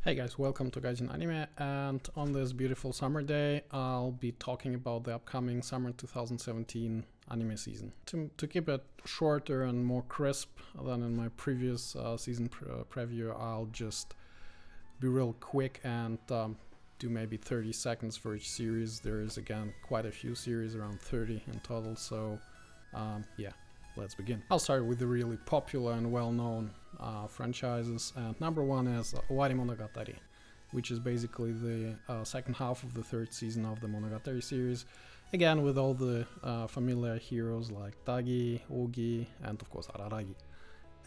Hey guys, welcome to Gaijin Anime, and on this beautiful summer day I'll be talking about the upcoming summer 2017 anime season. To keep it shorter and more crisp than in my previous season preview, I'll just be real quick and do maybe 30 seconds for each series. There is again quite a few series, around 30 in total, so yeah, let's begin. I'll start with the really popular and well-known franchises, and number one is Owarimonogatari, which is basically the second half of the third season of the Monogatari series, again with all the familiar heroes like Tagi, Ogi, and of course Araragi.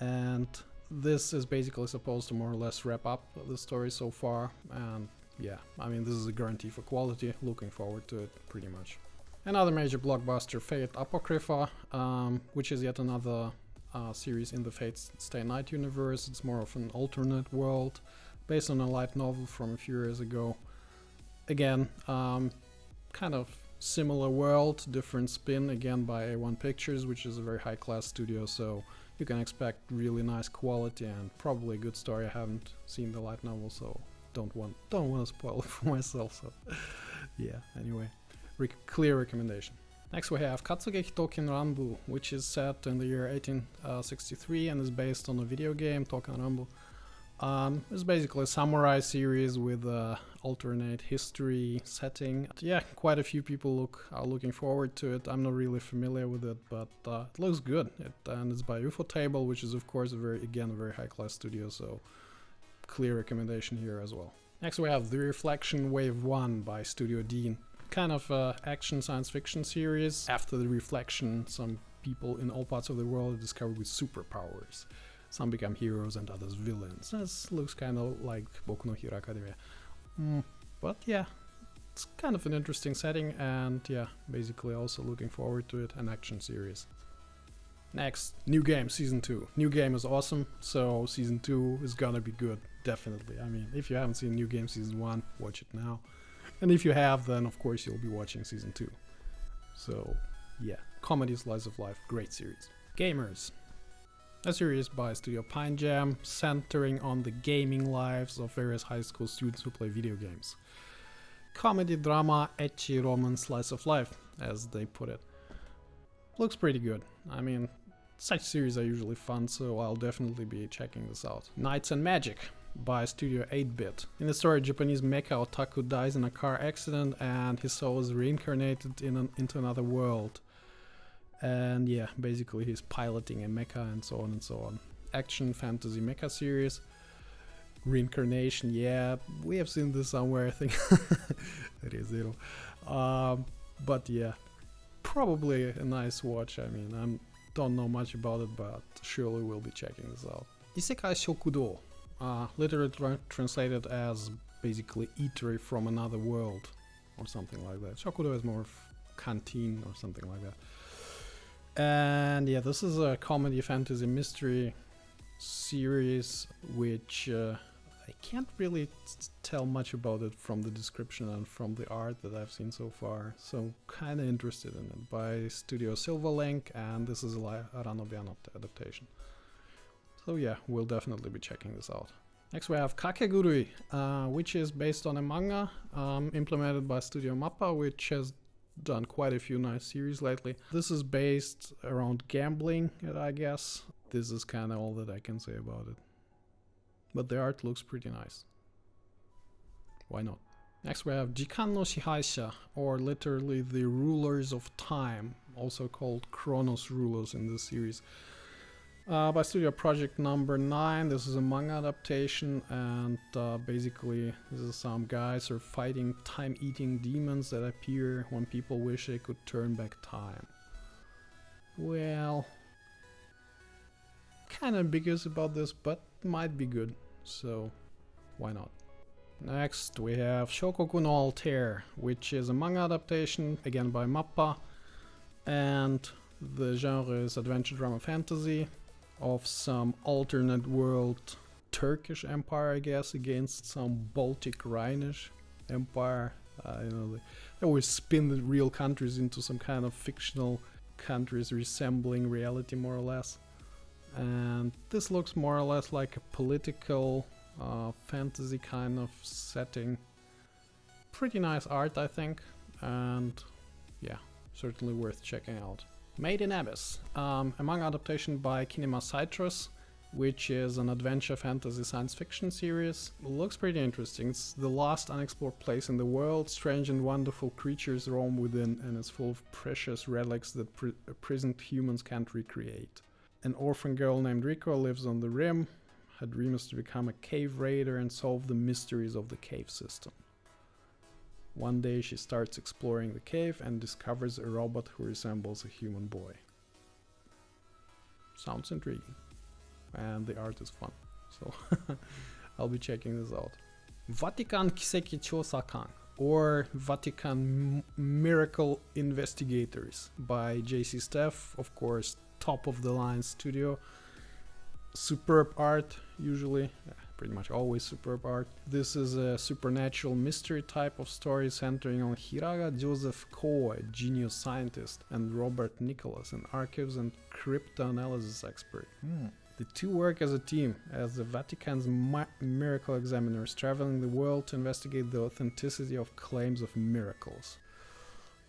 And this is basically supposed to more or less wrap up the story so far, and yeah, I mean, this is a guarantee for quality. Looking forward to it pretty much. Another major blockbuster, Fate Apocrypha, which is yet another series in the Fate Stay Night universe. It's more of an alternate world based on a light novel from a few years ago. Again, kind of similar world, different spin, again by A1 Pictures, which is a very high-class studio, so you can expect really nice quality and probably a good story. I haven't seen the light novel, so don't want to spoil it for myself, so yeah, anyway. Clear recommendation. Next we have Katsugeki Token Ranbu, which is set in the year 1863 and is based on a video game, Token Ranbu. It's basically a samurai series with an alternate history setting. Yeah, quite a few people are looking forward to it. I'm not really familiar with it, but it looks good. And it's by Ufotable, which is of course a very high class studio, so clear recommendation here as well. Next we have The Reflection Wave 1 by Studio Dean. Kind of action science fiction series. After the reflection, some people in all parts of the world are discovered with superpowers. Some become heroes and others villains. This looks kind of like Boku no Hero Academia. But yeah, it's kind of an interesting setting, and yeah, basically also looking forward to it, an action series. Next, New Game Season 2. New Game is awesome, so Season 2 is gonna be good, definitely. I mean, if you haven't seen New Game Season 1, watch it now. And if you have, then of course you'll be watching Season 2. So yeah, comedy slice of life, great series. Gamers. A series by Studio Pine Jam, centering on the gaming lives of various high school students who play video games. Comedy, drama, ecchi, romance, slice of life, as they put it. Looks pretty good. I mean, such series are usually fun, so I'll definitely be checking this out. Knights and Magic by Studio 8-Bit. In the story, Japanese mecha otaku dies in a car accident and his soul is reincarnated into another world. And yeah, basically he's piloting a mecha and so on and so on. Action fantasy mecha series. Reincarnation, yeah, we have seen this somewhere, I think. But yeah, probably a nice watch. I mean, I don't know much about it, but surely we'll be checking this out. Isekai Shokudou. Literally translated as basically eatery from another world or something like that. Shokudou is more of canteen or something like that. And yeah, this is a comedy fantasy mystery series which I can't really tell much about it from the description and from the art that I've seen so far, so kind of interested in it. By Studio Silverlink, and this is a Ranobian adaptation. So yeah, we'll definitely be checking this out. Next we have Kakegurui, which is based on a manga implemented by Studio Mappa, which has done quite a few nice series lately. This is based around gambling, I guess. This is kind of all that I can say about it. But the art looks pretty nice. Why not? Next we have Jikan no Shihaisha, or literally the Rulers of Time, also called Chronos Rulers in this series. By Studio Project Number 9. This is a manga adaptation, and basically this is some guys are fighting time-eating demons that appear when people wish they could turn back time. Well, kind of ambiguous about this, but might be good, so why not? Next we have Shoukoku no Altair, which is a manga adaptation, again by Mappa, and the genre is adventure drama fantasy of some alternate world Turkish empire, I guess, against some Baltic Rhinish empire. They always spin the real countries into some kind of fictional countries resembling reality more or less. And this looks more or less like a political fantasy kind of setting. Pretty nice art, I think, and yeah, certainly worth checking out. Made in Abyss, a manga adaptation by Kinema Citrus, which is an adventure fantasy science fiction series. Looks pretty interesting. It's the last unexplored place in the world. Strange and wonderful creatures roam within, and it's full of precious relics that prisoned humans can't recreate. An orphan girl named Riko lives on the rim. Her dream is to become a cave raider and solve the mysteries of the cave system. One day she starts exploring the cave and discovers a robot who resembles a human boy. Sounds intriguing. And the art is fun, so I'll be checking this out. Vatican Kiseki Chousakan, or Vatican Miracle Investigators by JC Steff, of course, top of the line studio. Superb art, usually, pretty much always superb art. This is a supernatural mystery type of story centering on Hiraga Joseph Ko, a genius scientist, and Robert Nicholas, an archives and cryptanalysis expert. The two work as a team, as the Vatican's miracle examiners, traveling the world to investigate the authenticity of claims of miracles.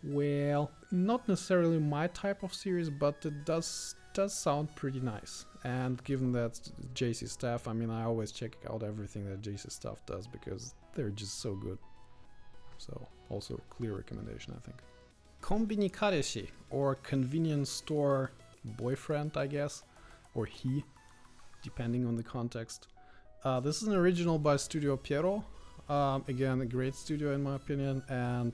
Well, not necessarily my type of series, but it does sound pretty nice. And given that JC Staff, I mean, I always check out everything that JC Staff does because they're just so good. So, also a clear recommendation, I think. Konbini Kareshi, or convenience store boyfriend, I guess, or he, depending on the context. This is an original by Studio Piero. Again, a great studio in my opinion, and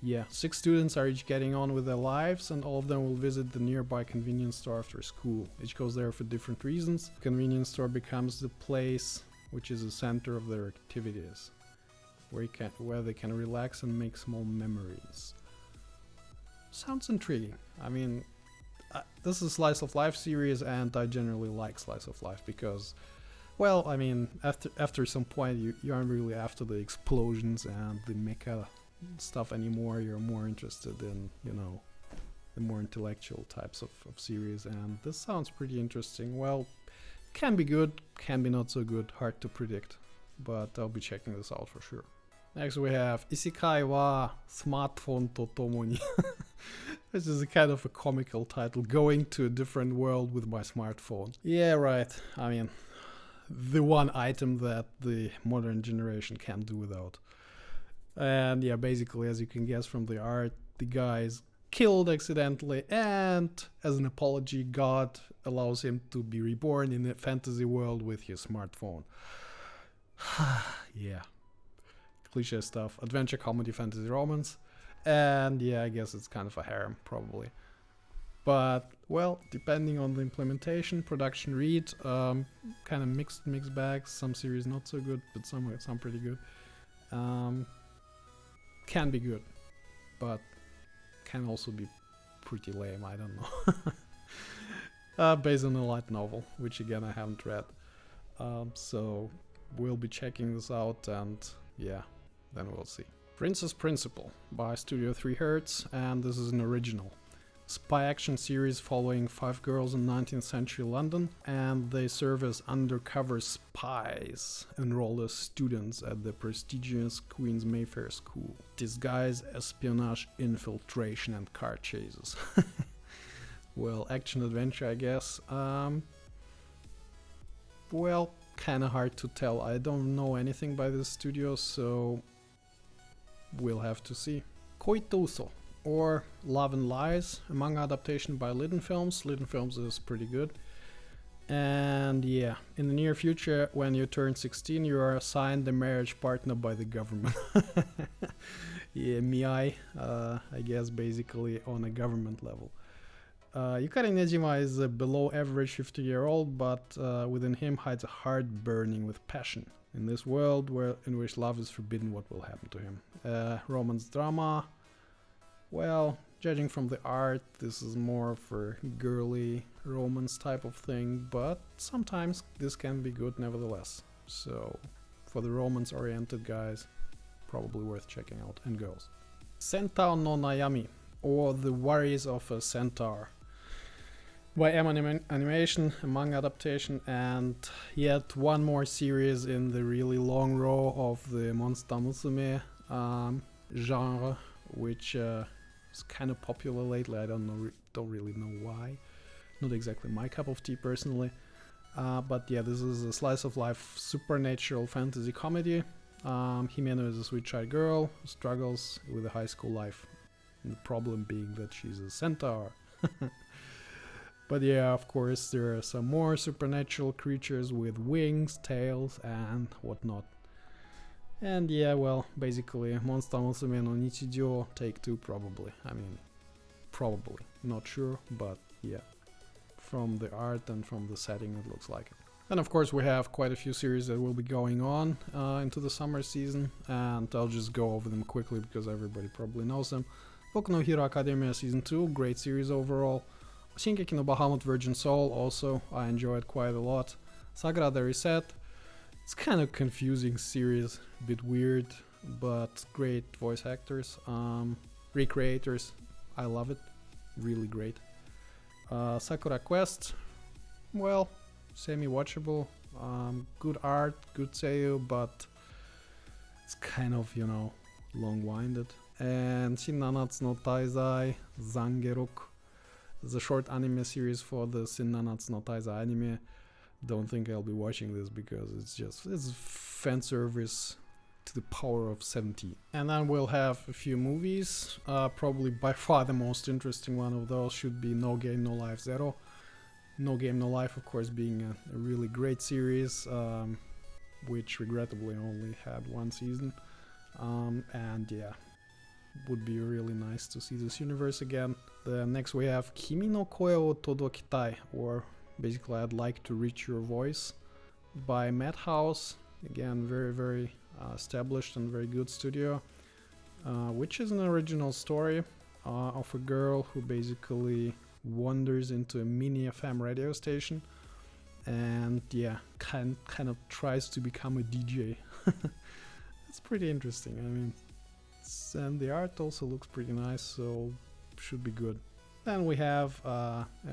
yeah, 6 students are each getting on with their lives, and all of them will visit the nearby convenience store after school. Each goes there for different reasons. The convenience store becomes the place which is the center of their activities, where they can relax and make small memories. Sounds intriguing. I mean, this is a slice of life series, and I generally like slice of life because, well, I mean, after some point you aren't really after the explosions and the mecha stuff anymore. You're more interested in, you know, the more intellectual types of series, and this sounds pretty interesting. Well, can be good, can be not so good, hard to predict, but I'll be checking this out for sure. Next we have Isekai wa Smartphone to Tomoni. This is a kind of a comical title, going to a different world with my smartphone. Yeah, right. I mean, the one item that the modern generation can't do without. And yeah, basically, as you can guess from the art, the guy is killed accidentally, and as an apology, God allows him to be reborn in a fantasy world with his smartphone. Yeah. Cliche stuff. Adventure, comedy, fantasy, romance. And yeah, I guess it's kind of a harem, probably. But, well, depending on the implementation, production read, kind of mixed bags. Some series not so good, but some pretty good. Can be good, but can also be pretty lame, I don't know. Based on a light novel, which again I haven't read. So we'll be checking this out, and yeah, then we'll see. Princess Principal by Studio 3 Hertz, and this is an original spy action series following 5 girls in 19th century London, and they serve as undercover spies enrolled as students at the prestigious Queen's Mayfair School. Disguise, espionage, infiltration, and car chases. Well, action adventure, I guess. Well, kinda hard to tell. I don't know anything by this studio, so we'll have to see. Koito Uso, or Love and Lies, a manga adaptation by Liden Films. Liden Films is pretty good. And yeah, in the near future, when you turn 16, you are assigned a marriage partner by the government. Yeah, Miyai, I guess basically on a government level. Yukari Nejima is a below average 50-year-old, but within him hides a heart burning with passion. In this world in which love is forbidden, what will happen to him? Romance drama. Well, judging from the art, this is more for girly romance type of thing, but sometimes this can be good nevertheless. So, for the romance-oriented guys, probably worth checking out, and girls. Centaur no Nayami, or The Worries of a Centaur. by Animation, a manga adaptation, and yet one more series in the really long row of the Monster Musume genre, which is kind of popular lately. I don't really know why. Not exactly my cup of tea personally. But yeah, this is a slice of life supernatural fantasy comedy. Himeno is a sweet-shy girl who struggles with a high school life. And the problem being that she's a centaur. But yeah, of course, there are some more supernatural creatures with wings, tails, and whatnot. And yeah, well, basically, Monster Musume no Nichijou Take 2 probably. I mean, probably. Not sure, but yeah. From the art and from the setting, it looks like it. And of course, we have quite a few series that will be going on into the summer season, and I'll just go over them quickly because everybody probably knows them. Boku no Hero Academia Season 2, great series overall. Shingeki no Bahamut Virgin Soul, also, I enjoyed quite a lot. Sagrada Reset, it's kind of confusing series, a bit weird, but great voice actors, recreators, I love it, really great. Sakura Quest, well, semi-watchable, good art, good seiyuu, but it's kind of, long-winded. And Nanatsu no Taizai Zangerok, the short anime series for the Nanatsu no Taizai anime. Don't think I'll be watching this because it's fan service to the power of 70. And then we'll have a few movies. Probably by far the most interesting one of those should be No Game No Life Zero. No Game No Life, of course, being a really great series, which regrettably only had one season. And yeah, would be really nice to see this universe again. The next we have Kimi no Koe wo Todokitai, or basically I'd like to reach your voice, by Madhouse. Again, very, very established and very good studio, which is an original story of a girl who basically wanders into a mini FM radio station and yeah, kind of tries to become a DJ. It's pretty interesting. I mean, and the art also looks pretty nice, so should be good. Then we have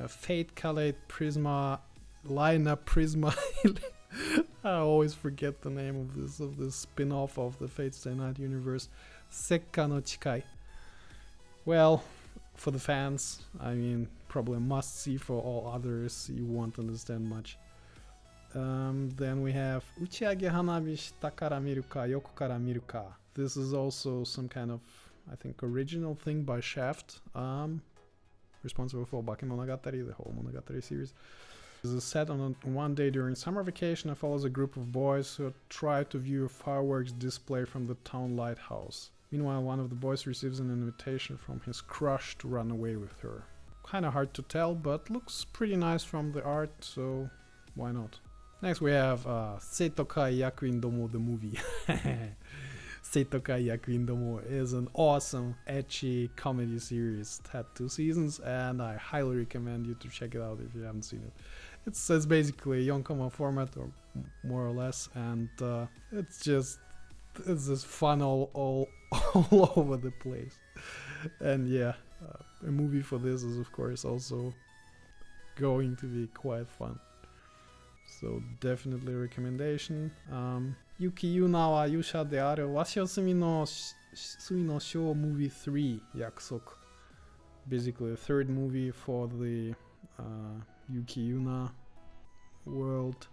Fate Calais Prisma Lina Prisma. I always forget the name of this spin-off of the Fate Stay Night universe. Sekka no Chikai. Well, for the fans, I mean, probably a must-see. For all others, you won't understand much. Then we have Uchiage Hanabi Shita Kara Miru Ka Yoko Kara Miru Ka. This is also some kind of, I think, original thing by Shaft, responsible for Bakemonogatari, the whole Monogatari series. This is set on one day during summer vacation and follows a group of boys who try to view a fireworks display from the town lighthouse. Meanwhile, one of the boys receives an invitation from his crush to run away with her. Kinda hard to tell, but looks pretty nice from the art, so why not? Next we have Seitokai Yakuindomo the movie. Seitokai Yakuindomo is an awesome, ecchi comedy series. It had 2 seasons, and I highly recommend you to check it out if you haven't seen it. It's basically a yonkoma format, or more or less, and it's just fun all over the place. And yeah, a movie for this is of course also going to be quite fun. So definitely a recommendation. Yuuki Yuuna wa Yusha de aru Washosumi no Sui no Shou movie 3 Yakusoku. Basically a third movie for the Yuuki Yuuna world.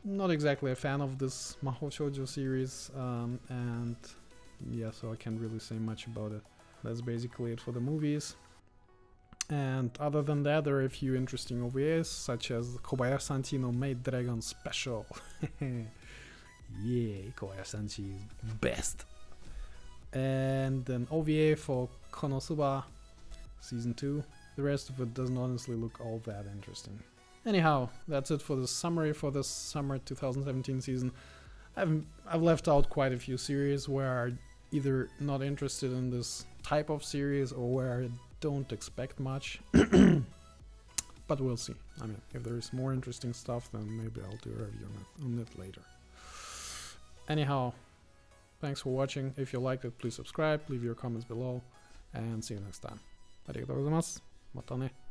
Not exactly a fan of this Mahou Shoujo series, and yeah, so I can't really say much about it. That's basically it for the movies. And other than that, there are a few interesting OVAs, such as Kobayashi-sanchi no Maid Dragon Special. Yeah, Kobayashi-sanchi is best. And an OVA for Konosuba Season 2. The rest of it doesn't honestly look all that interesting. Anyhow, that's it for the summary for this summer 2017 season. I've left out quite a few series where I'm either not interested in this type of series or where I don't expect much. But we'll see. I mean, if there is more interesting stuff, then maybe I'll do a review on it later. Anyhow, thanks for watching. If you liked it, please subscribe, leave your comments below, and see you next time. ありがとうございます。またね。